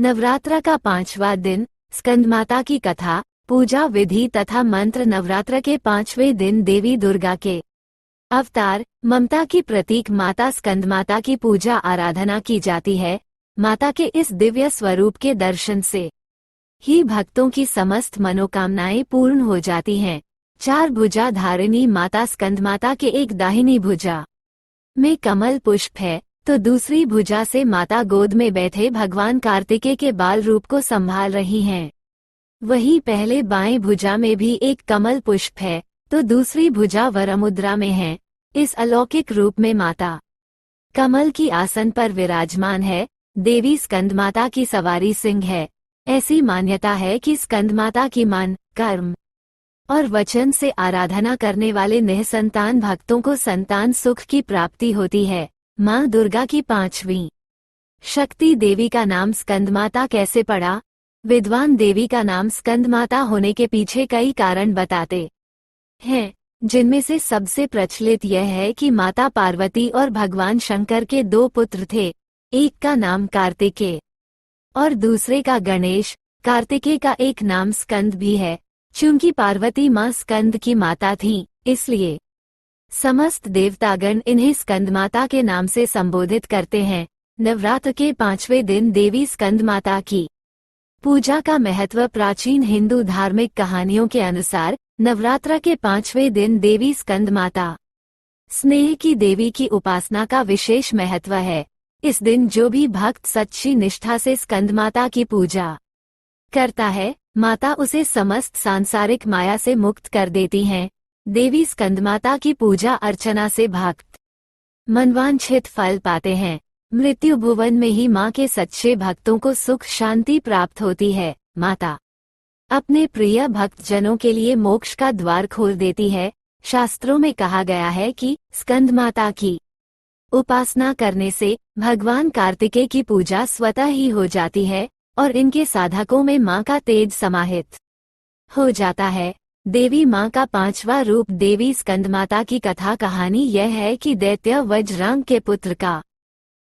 नवरात्र का 5वां दिन, स्कंदमाता की कथा, पूजा विधि तथा मंत्र। नवरात्र के 5वें दिन देवी दुर्गा के अवतार, ममता की प्रतीक माता स्कंदमाता की पूजा आराधना की जाती है। माता के इस दिव्य स्वरूप के दर्शन से ही भक्तों की समस्त मनोकामनाएं पूर्ण हो जाती हैं। 4 भुजा धारिणी माता स्कंदमाता के एक दाहिनी भुजा में कमल पुष्प है, तो दूसरी भुजा से माता गोद में बैठे भगवान कार्तिकेय के बाल रूप को संभाल रही हैं। वहीं पहले बाएं भुजा में भी एक कमल पुष्प है, तो दूसरी भुजा वरमुद्रा में है। इस अलौकिक रूप में माता कमल की आसन पर विराजमान है। देवी स्कंदमाता की सवारी सिंह है। ऐसी मान्यता है कि स्कंदमाता की मन, कर्म और वचन से आराधना करने वाले निःसंतान भक्तों को संतान सुख की प्राप्ति होती है। मां दुर्गा की 5वीं शक्ति देवी का नाम स्कंदमाता कैसे पड़ा? विद्वान देवी का नाम स्कंदमाता होने के पीछे कई कारण बताते हैं, जिनमें से सबसे प्रचलित यह है कि माता पार्वती और भगवान शंकर के 2 पुत्र थे। एक का नाम कार्तिकेय और दूसरे का गणेश। कार्तिकेय का एक नाम स्कंद भी है। चूंकि पार्वती मां स्कंद की माता थीं, इसलिए समस्त देवतागण इन्हें स्कंदमाता के नाम से संबोधित करते हैं। नवरात्र के 5वें दिन देवी स्कंदमाता की पूजा का महत्व। प्राचीन हिंदू धार्मिक कहानियों के अनुसार नवरात्र के 5वें दिन देवी स्कंदमाता स्नेह की देवी की उपासना का विशेष महत्व है। इस दिन जो भी भक्त सच्ची निष्ठा से स्कंदमाता की पूजा करता है, माता उसे समस्त सांसारिक माया से मुक्त कर देती हैं। देवी स्कंदमाता की पूजा अर्चना से भक्त मनवांछित फल पाते हैं। मृत्यु भुवन में ही मां के सच्चे भक्तों को सुख शांति प्राप्त होती है। माता अपने प्रिय भक्तजनों के लिए मोक्ष का द्वार खोल देती है। शास्त्रों में कहा गया है कि स्कंदमाता की उपासना करने से भगवान कार्तिकेय की पूजा स्वतः ही हो जाती है और इनके साधकों में मां का तेज समाहित हो जाता है। देवी मां का 5वां रूप देवी स्कंदमाता की कथा कहानी यह है कि दैत्य वज्रांग के पुत्र का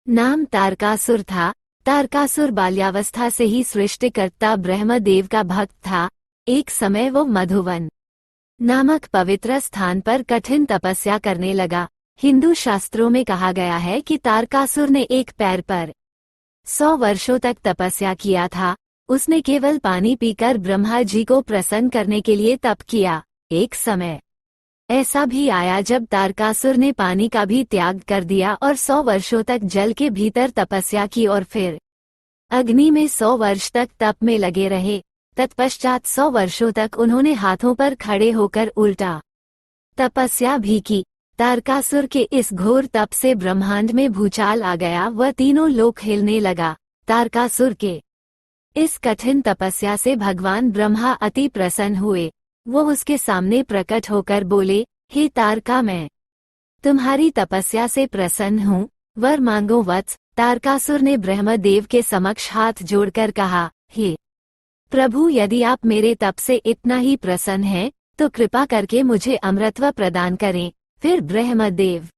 नाम तारकासुर था। तारकासुर बाल्यावस्था से ही सृष्टिकर्ता ब्रह्मदेव का भक्त था। एक समय वो मधुवन नामक पवित्र स्थान पर कठिन तपस्या करने लगा। हिंदू शास्त्रों में कहा गया है कि तारकासुर ने एक पैर पर 100 वर्षों तक तपस्या किया था। उसने केवल पानी पीकर ब्रह्मा जी को प्रसन्न करने के लिए तप किया। एक समय ऐसा भी आया जब तारकासुर ने पानी का भी त्याग कर दिया और 100 वर्षों तक जल के भीतर तपस्या की और फिर अग्नि में 100 वर्ष तक तप में लगे रहे। तत्पश्चात 100 वर्षों तक उन्होंने हाथों पर खड़े होकर उल्टा तपस्या भी की। तारकासुर के इस घोर तप से ब्रह्मांड में भूचाल आ गया। वह तीनों लोक हिलने लगा। तारकासुर के इस कठिन तपस्या से भगवान ब्रह्मा अति प्रसन्न हुए। वो उसके सामने प्रकट होकर बोले, हे तारका, मैं तुम्हारी तपस्या से प्रसन्न हूँ, वर मांगो वत्स। तारकासुर ने ब्रह्मदेव के समक्ष हाथ जोड़कर कहा, हे प्रभु, यदि आप मेरे तप से इतना ही प्रसन्न हैं, तो कृपा करके मुझे अमृतत्व प्रदान करें। फिर ब्रह्मदेव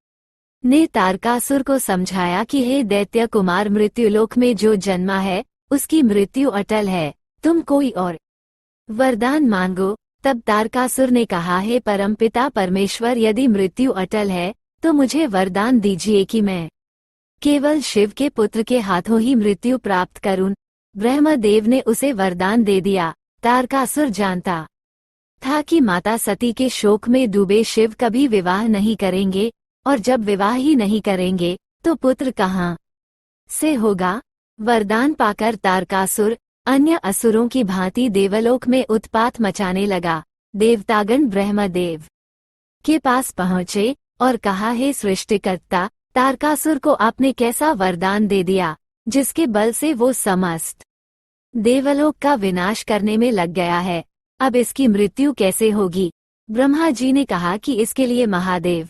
ने तारकासुर को समझाया कि हे दैत्य कुमार, मृत्युलोक में जो जन्मा है उसकी मृत्यु अटल है। तुम कोई और वरदान मांगो। तब तारकासुर ने कहा, हे परमपिता परमेश्वर, यदि मृत्यु अटल है तो मुझे वरदान दीजिए कि मैं केवल शिव के पुत्र के हाथों ही मृत्यु प्राप्त करूं। ब्रह्मदेव ने उसे वरदान दे दिया। तारकासुर जानता था कि माता सती के शोक में डूबे शिव कभी विवाह नहीं करेंगे, और जब विवाह ही नहीं करेंगे तो पुत्र कहाँ से होगा। वरदान पाकर तारकासुर अन्य असुरों की भांति देवलोक में उत्पात मचाने लगा। देवतागण ब्रह्मदेव के पास पहुँचे और कहा, हे सृष्टिकर्ता, तारकासुर को आपने कैसा वरदान दे दिया जिसके बल से वो समस्त देवलोक का विनाश करने में लग गया है। अब इसकी मृत्यु कैसे होगी? ब्रह्मा जी ने कहा कि इसके लिए महादेव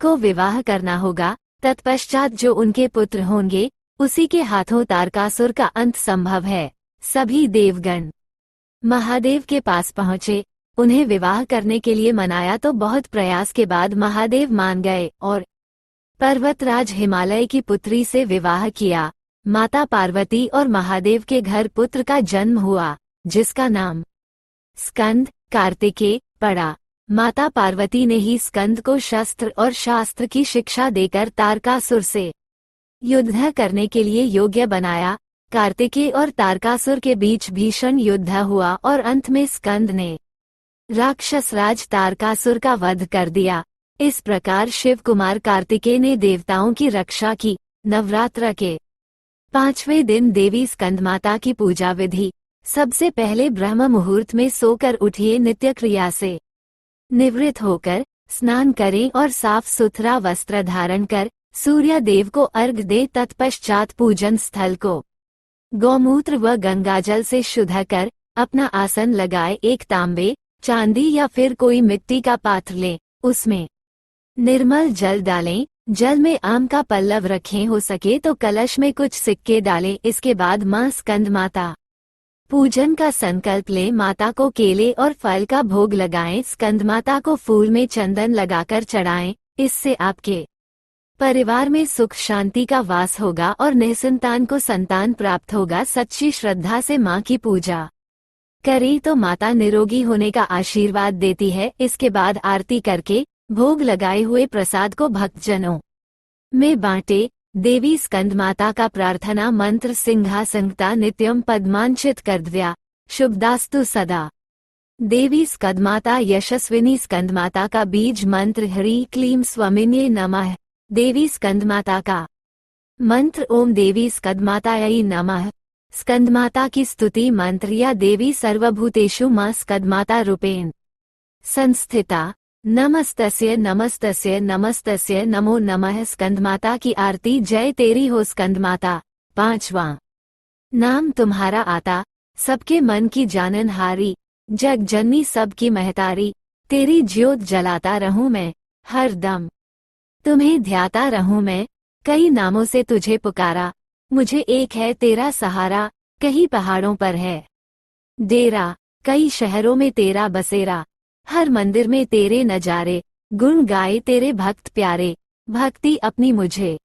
को विवाह करना होगा। तत्पश्चात जो उनके पुत्र होंगे उसी के हाथों तारकासुर का अंत संभव है। सभी देवगण महादेव के पास पहुँचे, उन्हें विवाह करने के लिए मनाया तो बहुत प्रयास के बाद महादेव मान गए और पर्वतराज हिमालय की पुत्री से विवाह किया। माता पार्वती और महादेव के घर पुत्र का जन्म हुआ, जिसका नाम स्कंद कार्तिकेय पड़ा। माता पार्वती ने ही स्कंद को शस्त्र और शास्त्र की शिक्षा देकर तारकासुर से युद्ध करने के लिए योग्य बनाया। कार्तिकेय और तारकासुर के बीच भीषण युद्ध हुआ और अंत में स्कंद ने राक्षस राज तारकासुर का वध कर दिया। इस प्रकार शिव कुमार कार्तिकेय ने देवताओं की रक्षा की। नवरात्र के 5वें दिन देवी स्कंदमाता की पूजा विधि। सबसे पहले ब्रह्म मुहूर्त में सोकर उठिए, नित्य क्रिया से निवृत्त होकर स्नान करें और साफ सुथरा वस्त्र धारण कर सूर्य देव को अर्घ्य दे। तत्पश्चात पूजन स्थल को गौमूत्र व गंगाजल से शुद्ध कर अपना आसन लगाए। एक तांबे, चांदी या फिर कोई मिट्टी का पात्र लें, उसमें निर्मल जल डालें। जल में आम का पल्लव रखें, हो सके तो कलश में कुछ सिक्के डालें। इसके बाद मां स्कंदमाता पूजन का संकल्प लें। माता को केले और फल का भोग लगाएं। स्कंदमाता को फूल में चंदन लगाकर चढ़ाएं। इससे आपके परिवार में सुख शांति का वास होगा और निसंतान को संतान प्राप्त होगा। सच्ची श्रद्धा से मां की पूजा करें तो माता निरोगी होने का आशीर्वाद देती है। इसके बाद आरती करके भोग लगाए हुए प्रसाद को भक्तजनों में बांटे। देवी स्कंदमाता का प्रार्थना मंत्र सिंहासनता नित्यम पद्मांचित कर्तव्या शुभदास्तु सदा। देवी स्कंदमाता यशस्विनी स्कंदमाता का बीज मंत्र ह्रीं क्लीं स्वामिन्ये नमः। देवी स्कंदमाता का मंत्र ओम देवी स्कंदमातायै नमः। स्कंदमाता की स्तुति मंत्र या देवी सर्वभूतेषु मां स्कंदमाता रूपेण संस्थिता नमस्तस्य नमस्तस्य नमस्तस्य नमो नमः। स्कंदमाता की आरती। जय तेरी हो स्कंदमाता। 5वां नाम तुम्हारा आता, सबके मन की जाननहारी, जग जननी सबकी महतारी। तेरी ज्योत जलाता रहूं मैं हर दम, तुम्हें ध्याता रहूं मैं। कई नामों से तुझे पुकारा, मुझे एक है तेरा सहारा। कहीं पहाड़ों पर है डेरा, कई शहरों में तेरा बसेरा। हर मंदिर में तेरे नजारे, गुण गाए तेरे भक्त प्यारे। भक्ति अपनी मुझे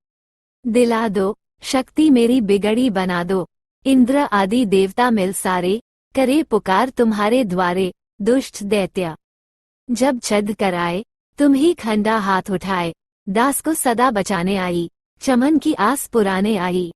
दिला दो, शक्ति मेरी बिगड़ी बना दो। इंद्र आदि देवता मिल सारे, करे पुकार तुम्हारे द्वारे। दुष्ट दैत्य जब छद कराए, तुम ही खंडा हाथ उठाए। दास को सदा बचाने आई, चमन की आस पुराने आई।